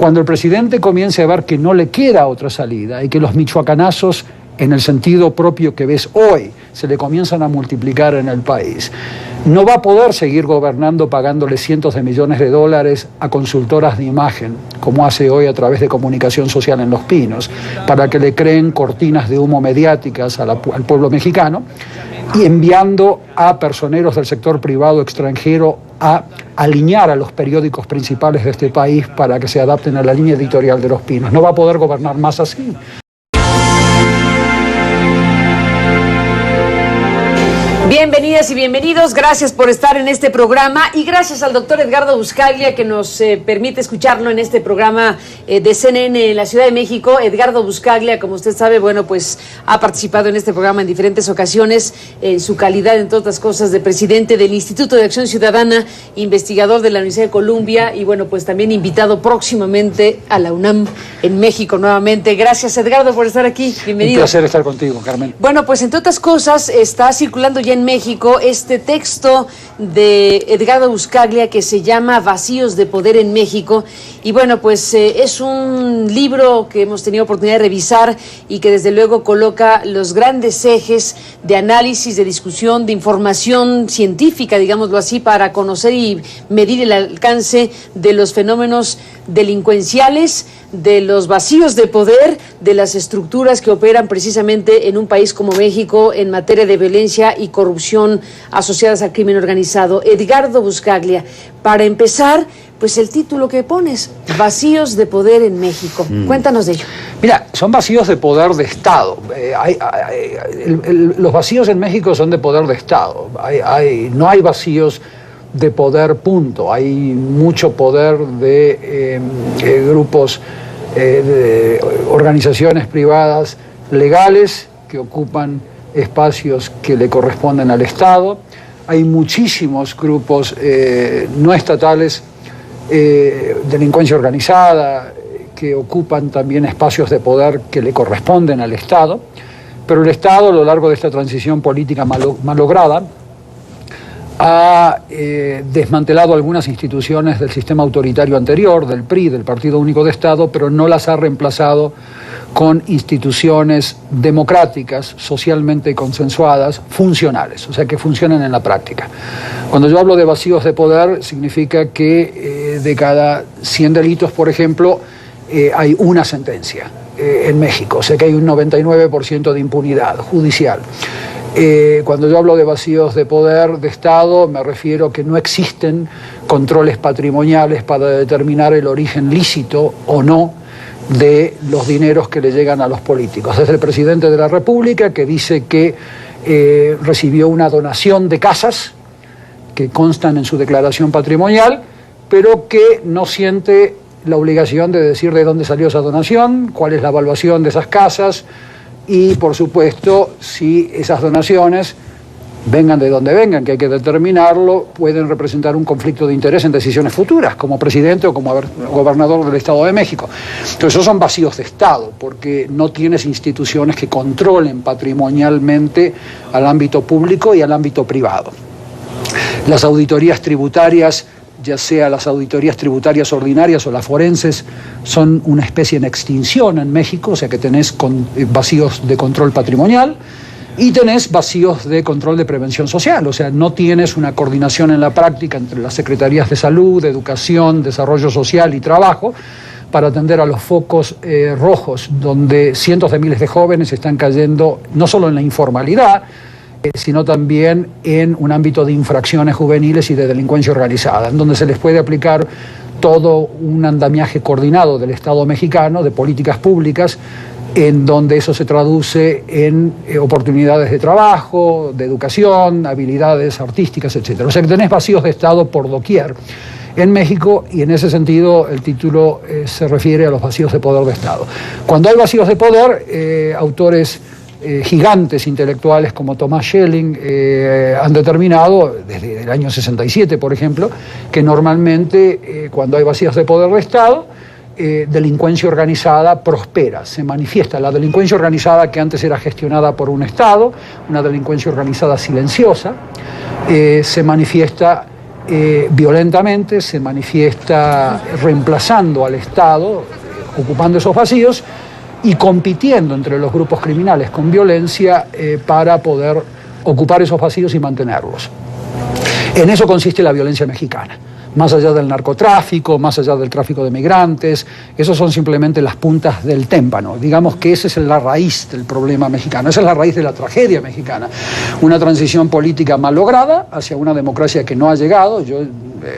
Cuando el presidente comience a ver que no le queda otra salida y que los michoacanazos, en el sentido propio que ves hoy, se le comienzan a multiplicar en el país, no va a poder seguir gobernando pagándole cientos de millones de dólares a consultoras de imagen, como hace hoy a través de Comunicación Social en Los Pinos, para que le creen cortinas de humo mediáticas al pueblo mexicano, y enviando a personeros del sector privado extranjero a alinear a los periódicos principales de este país para que se adapten a la línea editorial de Los Pinos. No va a poder gobernar más así. Bienvenidas y bienvenidos, gracias por estar en este programa y gracias al doctor Edgardo Buscaglia que nos permite escucharlo en este programa de CNN en la Ciudad de México. Edgardo Buscaglia, como usted sabe, bueno, pues ha participado en este programa en diferentes ocasiones en su calidad, entre otras cosas, de presidente del Instituto de Acción Ciudadana, investigador de la Universidad de Columbia y bueno, pues también invitado próximamente a la UNAM en México nuevamente. Gracias, Edgardo, por estar aquí. Bienvenido. Un placer estar contigo, Carmen. Bueno, pues entre otras cosas está circulando ya en México este texto de Edgardo Buscaglia que se llama Vacíos de Poder en México y bueno, pues es un libro que hemos tenido oportunidad de revisar y que desde luego coloca los grandes ejes de análisis, de discusión, de información científica, digámoslo así, para conocer y medir el alcance de los fenómenos delincuenciales, de los vacíos de poder, de las estructuras que operan precisamente en un país como México en materia de violencia y corrupción asociadas al crimen organizado. Edgardo Buscaglia, para empezar, pues el título que pones, Vacíos de Poder en México. Cuéntanos de ello. Mira, son vacíos de poder de Estado. Los vacíos en México son de poder de Estado. No hay vacíos de poder, punto. Hay mucho poder de grupos, de organizaciones privadas legales que ocupan espacios que le corresponden al Estado. Hay muchísimos grupos no estatales, delincuencia organizada, que ocupan también espacios de poder que le corresponden al Estado. Pero el Estado, a lo largo de esta transición política malograda, ha desmantelado algunas instituciones del sistema autoritario anterior, del PRI, del Partido Único de Estado, pero no las ha reemplazado con instituciones democráticas, socialmente consensuadas, funcionales, o sea, que funcionan en la práctica. Cuando yo hablo de vacíos de poder, significa que de cada 100 delitos, por ejemplo, hay una sentencia en México, o sea que hay un 99% de impunidad judicial. Cuando yo hablo de vacíos de poder de Estado, me refiero a que no existen controles patrimoniales para determinar el origen lícito o no de los dineros que le llegan a los políticos. Desde el presidente de la República, que dice que recibió una donación de casas que constan en su declaración patrimonial, pero que no siente la obligación de decir de dónde salió esa donación, cuál es la evaluación de esas casas y, por supuesto, si esas donaciones, vengan de donde vengan, que hay que determinarlo, pueden representar un conflicto de interés en decisiones futuras, como presidente o como gobernador del Estado de México. Entonces, esos son vacíos de Estado, porque no tienes instituciones que controlen patrimonialmente al ámbito público y al ámbito privado. Las auditorías tributarias, ya sea las auditorías tributarias ordinarias o las forenses, son una especie en extinción en México, o sea que tenés vacíos de control patrimonial y tenés vacíos de control de prevención social, o sea, no tienes una coordinación en la práctica entre las secretarías de salud, de educación, desarrollo social y trabajo para atender a los focos rojos, donde cientos de miles de jóvenes están cayendo no solo en la informalidad, sino también en un ámbito de infracciones juveniles y de delincuencia organizada, en donde se les puede aplicar todo un andamiaje coordinado del Estado mexicano, de políticas públicas, en donde eso se traduce en oportunidades de trabajo, de educación, habilidades artísticas, etc. O sea que tenés vacíos de Estado por doquier en México, y en ese sentido el título se refiere a los vacíos de poder de Estado. Cuando hay vacíos de poder, autores gigantes intelectuales como Thomas Schelling han determinado, desde el año 67, por ejemplo, que normalmente cuando hay vacíos de poder de Estado, delincuencia organizada prospera, se manifiesta. La delincuencia organizada, que antes era gestionada por un Estado, una delincuencia organizada silenciosa, se manifiesta violentamente, se manifiesta reemplazando al Estado, ocupando esos vacíos y compitiendo entre los grupos criminales con violencia para poder ocupar esos vacíos y mantenerlos. En eso consiste la violencia mexicana. Más allá del narcotráfico, más allá del tráfico de migrantes, esos son simplemente las puntas del témpano. Digamos que esa es la raíz del problema mexicano, esa es la raíz de la tragedia mexicana. Una transición política mal lograda hacia una democracia que no ha llegado.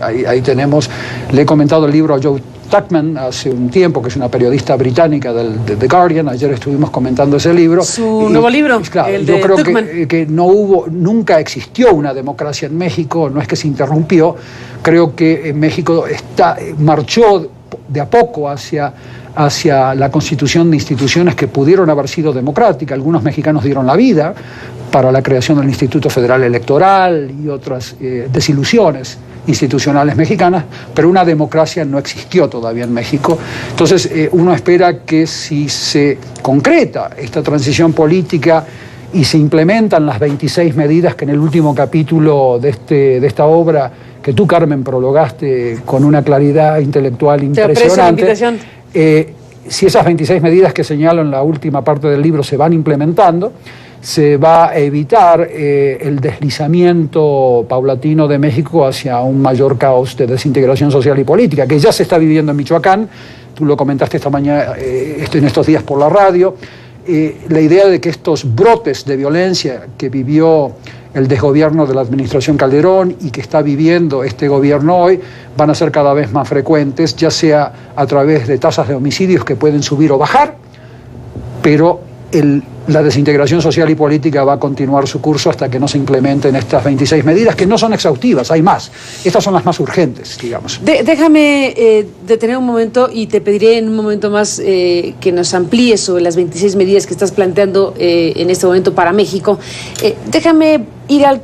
Ahí tenemos, le he comentado el libro a Joe Tuckman hace un tiempo, que es una periodista británica de The Guardian. Ayer estuvimos comentando ese libro. Su nuevo libro, claro, el de yo creo Tuckman. que nunca existió una democracia en México, no es que se interrumpió. Creo que México marchó de a poco hacia la constitución de instituciones que pudieron haber sido democráticas. Algunos mexicanos dieron la vida para la creación del Instituto Federal Electoral y otras desilusiones institucionales mexicanas, pero una democracia no existió todavía en México. Entonces uno espera que si se concreta esta transición política y se implementan las 26 medidas que en el último capítulo de esta obra, que tú, Carmen, prologaste con una claridad intelectual impresionante, si esas 26 medidas que señalo en la última parte del libro se van implementando, se va a evitar el deslizamiento paulatino de México hacia un mayor caos de desintegración social y política, que ya se está viviendo en Michoacán. Tú lo comentaste esta mañana, en estos días por la radio. La idea de que estos brotes de violencia que vivió el desgobierno de la administración Calderón y que está viviendo este gobierno hoy van a ser cada vez más frecuentes, ya sea a través de tasas de homicidios que pueden subir o bajar, pero la desintegración social y política va a continuar su curso hasta que no se implementen estas 26 medidas, que no son exhaustivas, hay más. Estas son las más urgentes, digamos. Déjame detener un momento y te pediré en un momento más que nos amplíes sobre las 26 medidas que estás planteando en este momento para México. Déjame ir al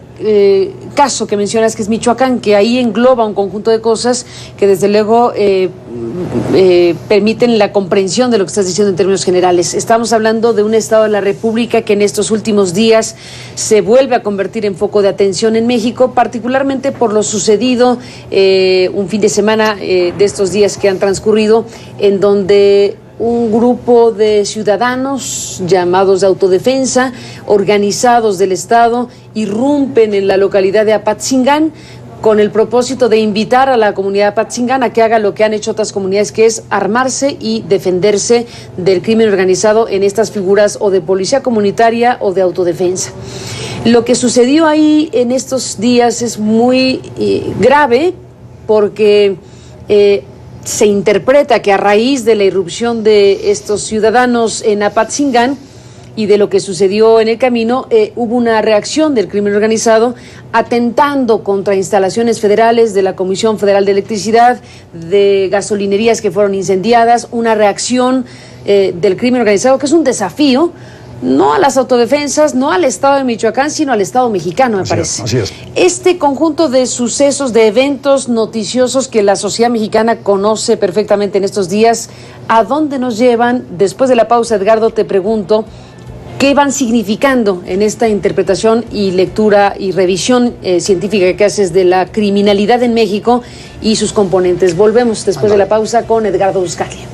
caso que mencionas, que es Michoacán, que ahí engloba un conjunto de cosas que desde luego permiten la comprensión de lo que estás diciendo en términos generales. Estamos hablando de un Estado de la República que en estos últimos días se vuelve a convertir en foco de atención en México, particularmente por lo sucedido un fin de semana de estos días que han transcurrido, en donde un grupo de ciudadanos llamados de autodefensa, organizados del Estado, irrumpen en la localidad de Apatzingán con el propósito de invitar a la comunidad de Apatzingán a que haga lo que han hecho otras comunidades, que es armarse y defenderse del crimen organizado en estas figuras o de policía comunitaria o de autodefensa. Lo que sucedió ahí en estos días es muy grave porque se interpreta que a raíz de la irrupción de estos ciudadanos en Apatzingán y de lo que sucedió en el camino, hubo una reacción del crimen organizado atentando contra instalaciones federales de la Comisión Federal de Electricidad, de gasolinerías que fueron incendiadas, una reacción del crimen organizado que es un desafío no a las autodefensas, no al Estado de Michoacán, sino al Estado mexicano, me parece. Así es. Este conjunto de sucesos, de eventos noticiosos que la sociedad mexicana conoce perfectamente en estos días, ¿a dónde nos llevan? Después de la pausa, Edgardo, te pregunto, ¿qué van significando en esta interpretación y lectura y revisión científica que haces de la criminalidad en México y sus componentes? Volvemos después de la pausa con Edgardo Buscaglia.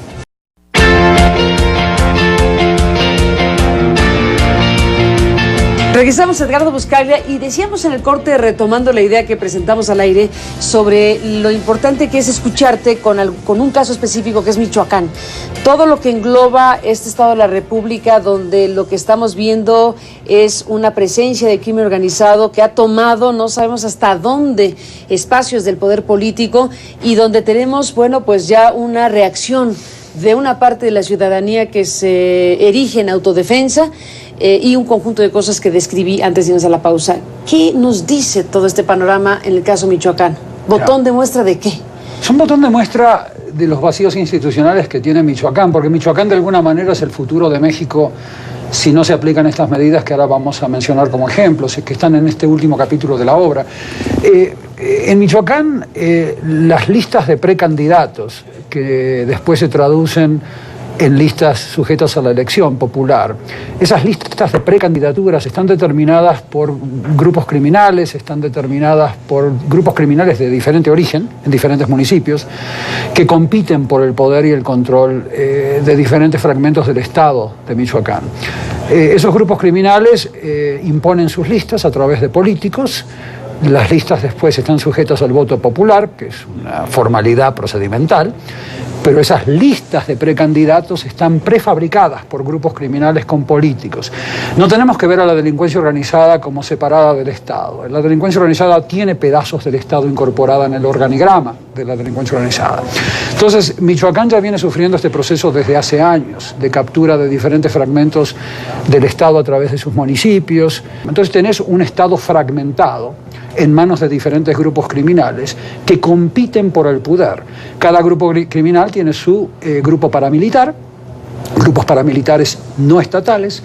Regresamos a Edgardo Buscaglia y decíamos en el corte, retomando la idea que presentamos al aire, sobre lo importante que es escucharte con un caso específico que es Michoacán. Todo lo que engloba este Estado de la República, donde lo que estamos viendo es una presencia de crimen organizado que ha tomado, no sabemos hasta dónde, espacios del poder político y donde tenemos, bueno, pues ya una reacción de una parte de la ciudadanía que se erige en autodefensa y un conjunto de cosas que describí antes de irnos a la pausa. ¿Qué nos dice todo este panorama en el caso Michoacán? ¿Botón de muestra de qué? Es un botón de muestra de los vacíos institucionales que tiene Michoacán, porque Michoacán de alguna manera es el futuro de México si no se aplican estas medidas que ahora vamos a mencionar como ejemplos, que están en este último capítulo de la obra. En Michoacán, las listas de precandidatos, que después se traducen en listas sujetas a la elección popular. Esas listas de precandidaturas están determinadas por grupos criminales, están determinadas por grupos criminales de diferente origen, en diferentes municipios, que compiten por el poder y el control de diferentes fragmentos del Estado de Michoacán. Esos grupos criminales imponen sus listas a través de políticos. Las listas después están sujetas al voto popular, que es una formalidad procedimental, pero esas listas de precandidatos están prefabricadas por grupos criminales con políticos. No tenemos que ver a la delincuencia organizada como separada del Estado. La delincuencia organizada tiene pedazos del Estado incorporada en el organigrama de la delincuencia organizada. Entonces, Michoacán ya viene sufriendo este proceso desde hace años, de captura de diferentes fragmentos del Estado a través de sus municipios. Entonces tenés un Estado fragmentado en manos de diferentes grupos criminales que compiten por el poder. Cada grupo criminal tiene su grupo paramilitar, grupos paramilitares no estatales.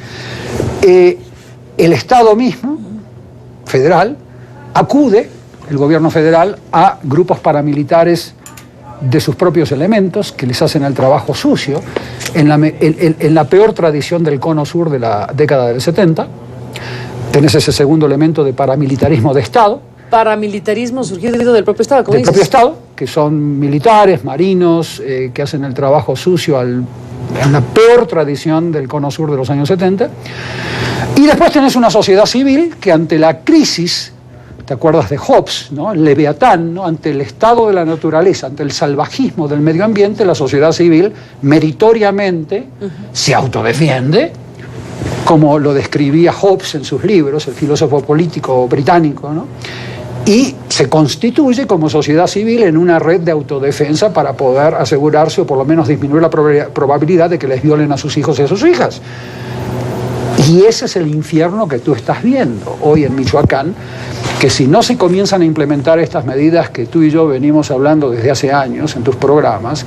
El Estado mismo, federal, acude, el gobierno federal, a grupos paramilitares de sus propios elementos que les hacen el trabajo sucio en la peor tradición del cono sur de la década del 70. Tenés ese segundo elemento de paramilitarismo de Estado. Paramilitarismo surgido del propio Estado, ¿cómo del dices? Propio Estado, que son militares, marinos, que hacen el trabajo sucio en la peor tradición del cono sur de los años 70. Y después tenés una sociedad civil que ante la crisis, ¿te acuerdas de Hobbes, ¿no? El Leviatán, ¿no? Ante el estado de la naturaleza, ante el salvajismo del medio ambiente, la sociedad civil meritoriamente se autodefiende, como lo describía Hobbes en sus libros, el filósofo político británico, ¿no? Y se constituye como sociedad civil en una red de autodefensa para poder asegurarse o por lo menos disminuir la probabilidad de que les violen a sus hijos y a sus hijas. Y ese es el infierno que tú estás viendo hoy en Michoacán, que si no se comienzan a implementar estas medidas que tú y yo venimos hablando desde hace años en tus programas,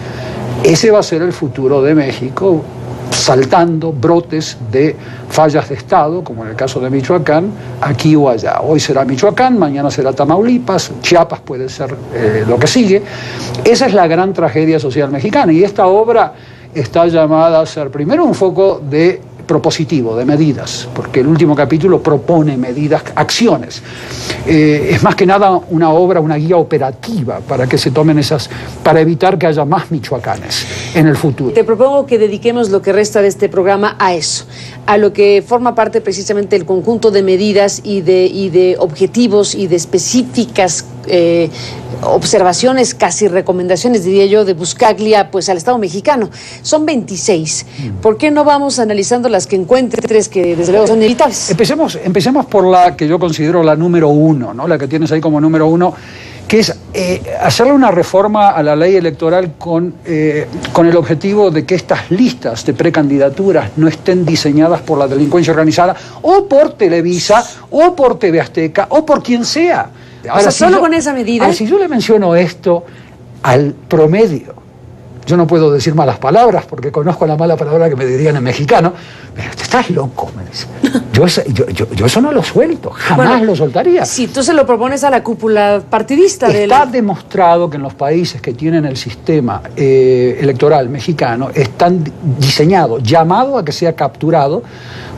ese va a ser el futuro de México, saltando brotes de fallas de Estado, como en el caso de Michoacán, aquí o allá. Hoy será Michoacán, mañana será Tamaulipas, Chiapas puede ser lo que sigue. Esa es la gran tragedia social mexicana, y esta obra está llamada a ser primero un foco de propositivo, de medidas, porque el último capítulo propone medidas, acciones. Es más que nada una obra, una guía operativa para que se tomen esas, para evitar que haya más michoacanes en el futuro. Te propongo que dediquemos lo que resta de este programa a eso, a lo que forma parte precisamente del conjunto de medidas y de objetivos y de específicas observaciones, casi recomendaciones, diría yo, de Buscaglia pues al Estado mexicano. Son 26. ¿Por qué no vamos analizando las que encuentres que desde luego son inevitables? Empecemos por la que yo considero la número 1, ¿no? La que tienes ahí como número 1, que es hacerle una reforma a la ley electoral con el objetivo de que estas listas de precandidaturas no estén diseñadas por la delincuencia organizada o por Televisa o por TV Azteca o por quien sea. Ahora, o sea, solo con esa medida. Ahora, si yo le menciono esto al promedio, yo no puedo decir malas palabras porque conozco la mala palabra que me dirían en mexicano, pero te estás loco, me dice. Yo eso no lo suelto, jamás lo soltaría. Si tú se lo propones a la cúpula partidista. Está demostrado que en los países que tienen el sistema electoral mexicano están diseñados, llamados a que sea capturado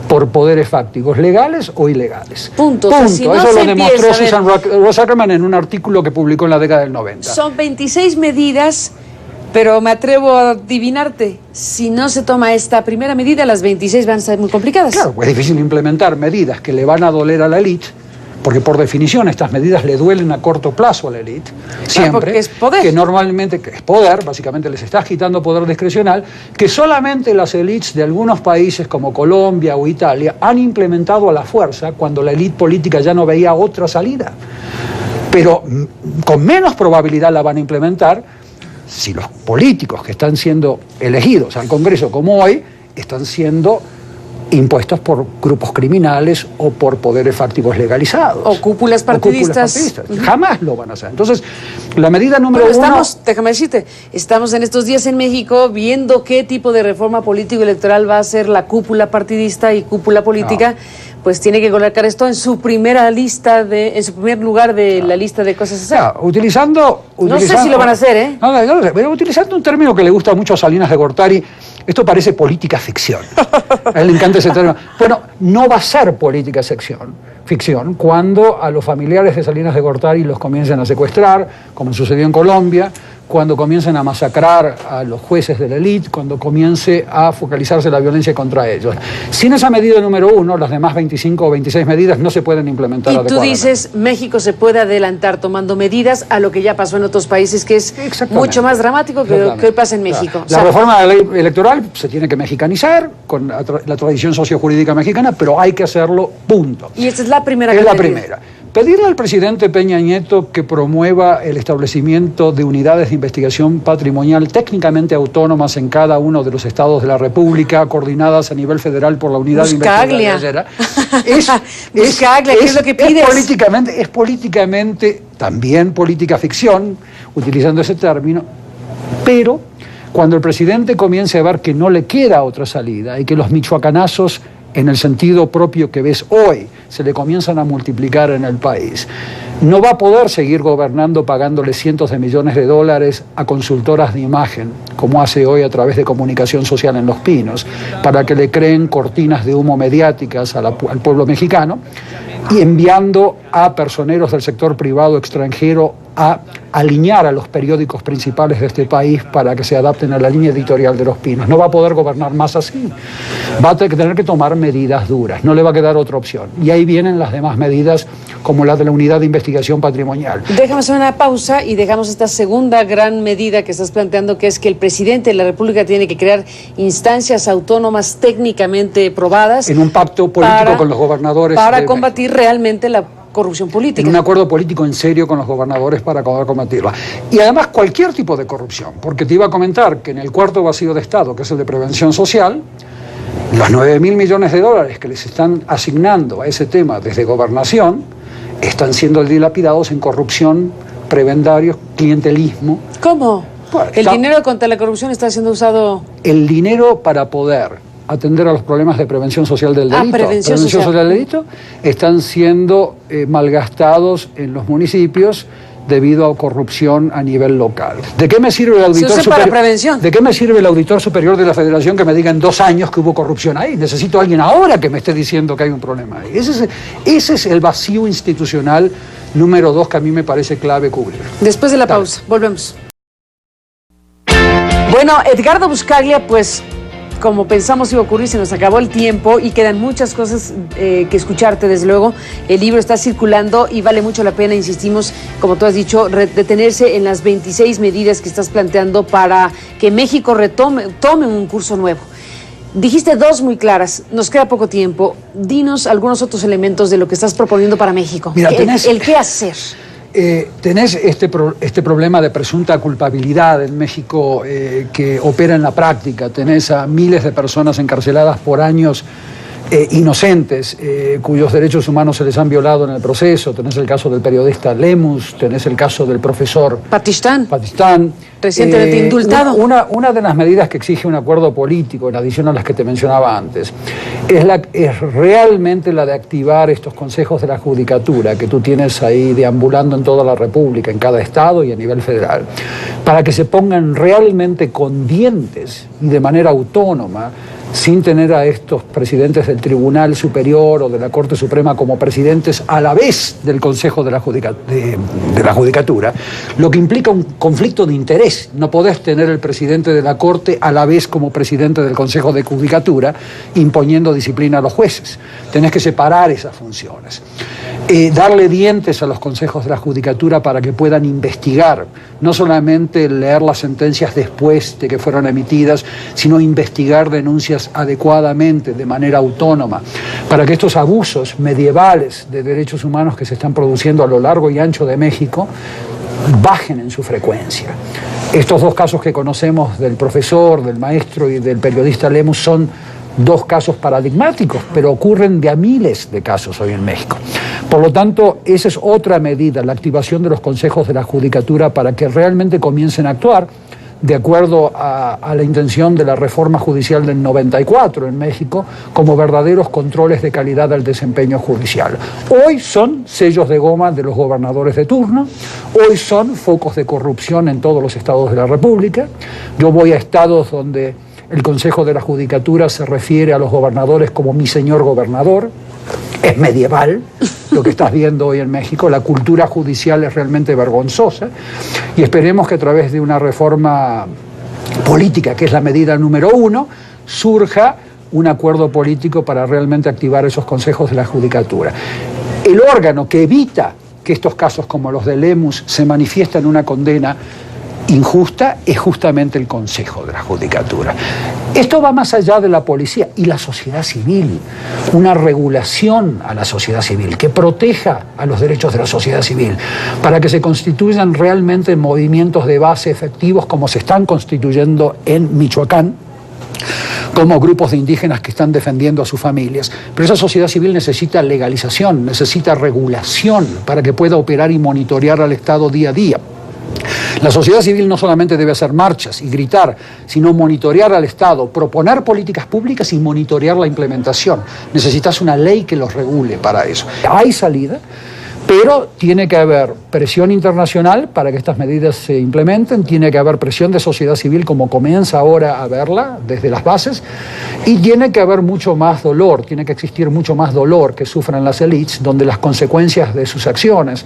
por poderes fácticos, legales o ilegales. Punto. O sea, si no eso lo empieza, demostró Susan Ross Ackerman en un artículo que publicó en la década del 90. Son 26 medidas, pero me atrevo a adivinarte, si no se toma esta primera medida, las 26 van a ser muy complicadas. Claro, es difícil implementar medidas que le van a doler a la élite, porque por definición estas medidas le duelen a corto plazo a la élite, siempre, porque es poder. Que normalmente es poder, básicamente les estás quitando poder discrecional, que solamente las élites de algunos países como Colombia o Italia han implementado a la fuerza cuando la élite política ya no veía otra salida. Pero con menos probabilidad la van a implementar si los políticos que están siendo elegidos al Congreso como hoy están siendo impuestos por grupos criminales o por poderes fácticos legalizados. O cúpulas partidistas. Jamás lo van a hacer. Entonces, la medida número 1... Déjame decirte, estamos en estos días en México viendo qué tipo de reforma político-electoral va a hacer la cúpula partidista y cúpula política pues tiene que colocar esto en su primera lista en su primer lugar de la lista de cosas a hacer. Utilizando, no sé si lo van a hacer, ¿eh? No lo sé, pero utilizando un término que le gusta mucho a Salinas de Gortari, esto parece política ficción. A él le encanta ese término. Bueno, no va a ser política ficción cuando a los familiares de Salinas de Gortari los comiencen a secuestrar, como sucedió en Colombia, cuando comiencen a masacrar a los jueces de la élite, cuando comience a focalizarse la violencia contra ellos. Sin esa medida número 1, las demás 25 o 26 medidas no se pueden implementar adecuadamente. Y tú dices, México se puede adelantar tomando medidas a lo que ya pasó en otros países, que es mucho más dramático que hoy pasa en México. La reforma de la ley electoral se tiene que mexicanizar con la tradición sociojurídica mexicana, pero hay que hacerlo, punto. Y esta es la primera. Es la primera. Pedirle al presidente Peña Nieto que promueva el establecimiento de unidades de investigación patrimonial técnicamente autónomas en cada uno de los estados de la República, coordinadas a nivel federal por la unidad de investigación. ¿Qué es lo que pides? Es políticamente también política ficción, utilizando ese término, pero cuando el presidente comience a ver que no le queda otra salida y que los michoacanazos, en el sentido propio que ves hoy, se le comienzan a multiplicar en el país, no va a poder seguir gobernando pagándole cientos de millones de dólares a consultoras de imagen, como hace hoy a través de Comunicación Social en Los Pinos, para que le creen cortinas de humo mediáticas al pueblo mexicano, y enviando a personeros del sector privado extranjero a alinear a los periódicos principales de este país para que se adapten a la línea editorial de Los Pinos. No va a poder gobernar más así. Va a tener que tomar medidas duras, no le va a quedar otra opción. Y ahí vienen las demás medidas, como la de la unidad de investigación patrimonial. Déjame hacer una pausa y dejamos esta segunda gran medida que estás planteando, que es que el presidente de la República tiene que crear instancias autónomas técnicamente probadas. En un pacto político con los gobernadores. Para combatir realmente la corrupción política. En un acuerdo político en serio con los gobernadores para poder combatirla. Y además cualquier tipo de corrupción, porque te iba a comentar que en el cuarto vacío de Estado, que es el de prevención social, los 9.000 millones de dólares que les están asignando a ese tema desde gobernación están siendo dilapidados en corrupción, prebendarios, clientelismo. ¿Cómo? Bueno, ¿el dinero contra la corrupción está siendo usado? El dinero para poder atender a los problemas de prevención social del delito. Prevención social del delito están siendo malgastados en los municipios debido a corrupción a nivel local. ¿De qué me sirve el auditor superior? ¿De qué me sirve el auditor superior de la Federación que me diga en 2 años que hubo corrupción ahí? Necesito a alguien ahora que me esté diciendo que hay un problema ahí. Ese es el vacío institucional número 2 que a mí me parece clave cubrir. Después de la pausa, volvemos. Bueno, Edgardo Buscaglia, pues como pensamos iba a ocurrir, se nos acabó el tiempo y quedan muchas cosas que escucharte, desde luego. El libro está circulando y vale mucho la pena, insistimos, como tú has dicho, detenerse en las 26 medidas que estás planteando para que México tome un curso nuevo. Dijiste 2 muy claras, nos queda poco tiempo. Dinos algunos otros elementos de lo que estás proponiendo para México. Mira, el qué hacer. Tenés este problema de presunta culpabilidad en México que opera en la práctica. Tenés a miles de personas encarceladas por años inocentes, cuyos derechos humanos se les han violado en el proceso. Tenés el caso del periodista Lemus, tenés el caso del profesor Patistán, recientemente indultado. Una de las medidas que exige un acuerdo político, en adición a las que te mencionaba antes, es realmente la de activar estos consejos de la judicatura que tú tienes ahí deambulando en toda la República, en cada estado y a nivel federal, para que se pongan realmente con dientes y de manera autónoma, sin tener a estos presidentes del Tribunal Superior o de la Corte Suprema como presidentes a la vez del Consejo de la Judicatura, lo que implica un conflicto de interés. No podés tener el presidente de la Corte a la vez como presidente del Consejo de Judicatura imponiendo disciplina a los jueces. Tenés que separar esas funciones. Darle dientes a los consejos de la Judicatura para que puedan investigar, no solamente leer las sentencias después de que fueron emitidas, sino investigar denuncias adecuadamente, de manera autónoma, para que estos abusos medievales de derechos humanos que se están produciendo a lo largo y ancho de México bajen en su frecuencia. Estos 2 casos que conocemos del profesor, del maestro y del periodista Lemus son 2 casos paradigmáticos, pero ocurren de a miles de casos hoy en México. Por lo tanto, esa es otra medida, la activación de los consejos de la Judicatura para que realmente comiencen a actuar de acuerdo a la intención de la reforma judicial del 94 en México, como verdaderos controles de calidad del desempeño judicial. Hoy son sellos de goma de los gobernadores de turno, hoy son focos de corrupción en todos los estados de la República. Yo voy a estados donde el Consejo de la Judicatura se refiere a los gobernadores como mi señor gobernador. Es medieval lo que estás viendo hoy en México. La cultura judicial es realmente vergonzosa y esperemos que a través de una reforma política, que es la medida número 1, surja un acuerdo político para realmente activar esos consejos de la Judicatura. El órgano que evita que estos casos como los de Lemus se manifiesten en una condena injusta es justamente el Consejo de la Judicatura. Esto va más allá de la policía y la sociedad civil, una regulación a la sociedad civil que proteja a los derechos de la sociedad civil para que se constituyan realmente movimientos de base efectivos como se están constituyendo en Michoacán, como grupos de indígenas que están defendiendo a sus familias. Pero esa sociedad civil necesita legalización, necesita regulación para que pueda operar y monitorear al Estado día a día. La sociedad civil no solamente debe hacer marchas y gritar, sino monitorear al Estado, proponer políticas públicas y monitorear la implementación. Necesitas una ley que los regule para eso. Hay salida, pero tiene que haber presión internacional para que estas medidas se implementen, tiene que haber presión de sociedad civil como comienza ahora a verla desde las bases, y tiene que haber mucho más dolor, tiene que existir mucho más dolor que sufran las élites, donde las consecuencias de sus acciones,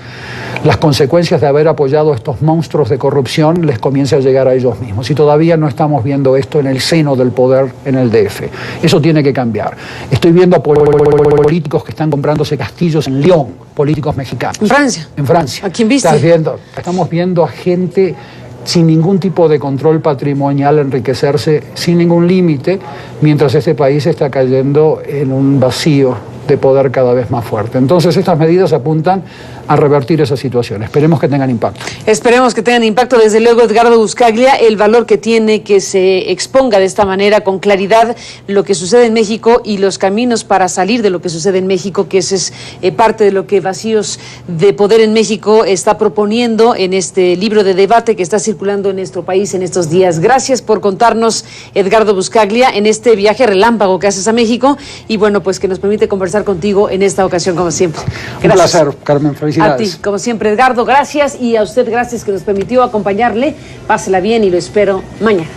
las consecuencias de haber apoyado a estos monstruos de corrupción les comience a llegar a ellos mismos. Y todavía no estamos viendo esto en el seno del poder en el DF. Eso tiene que cambiar. Estoy viendo a políticos que están comprándose castillos en León, políticos mexicanos. En Francia. En Francia. ¿A quién viste? Estamos viendo a gente sin ningún tipo de control patrimonial enriquecerse sin ningún límite, mientras este país está cayendo en un vacío de poder cada vez más fuerte. Entonces estas medidas apuntan a revertir esa situación. Esperemos que tengan impacto. Esperemos que tengan impacto. Desde luego, Edgardo Buscaglia, el valor que tiene que se exponga de esta manera, con claridad, lo que sucede en México y los caminos para salir de lo que sucede en México, que ese es parte de lo que Vacíos de Poder en México está proponiendo en este libro de debate que está circulando en nuestro país en estos días. Gracias por contarnos, Edgardo Buscaglia, en este viaje relámpago que haces a México y bueno, pues que nos permite conversar contigo en esta ocasión, como siempre. Gracias. Un placer, Carmen. Felicidades. A ti, como siempre, Edgardo, gracias, y a usted gracias que nos permitió acompañarle. Pásela bien y lo espero mañana.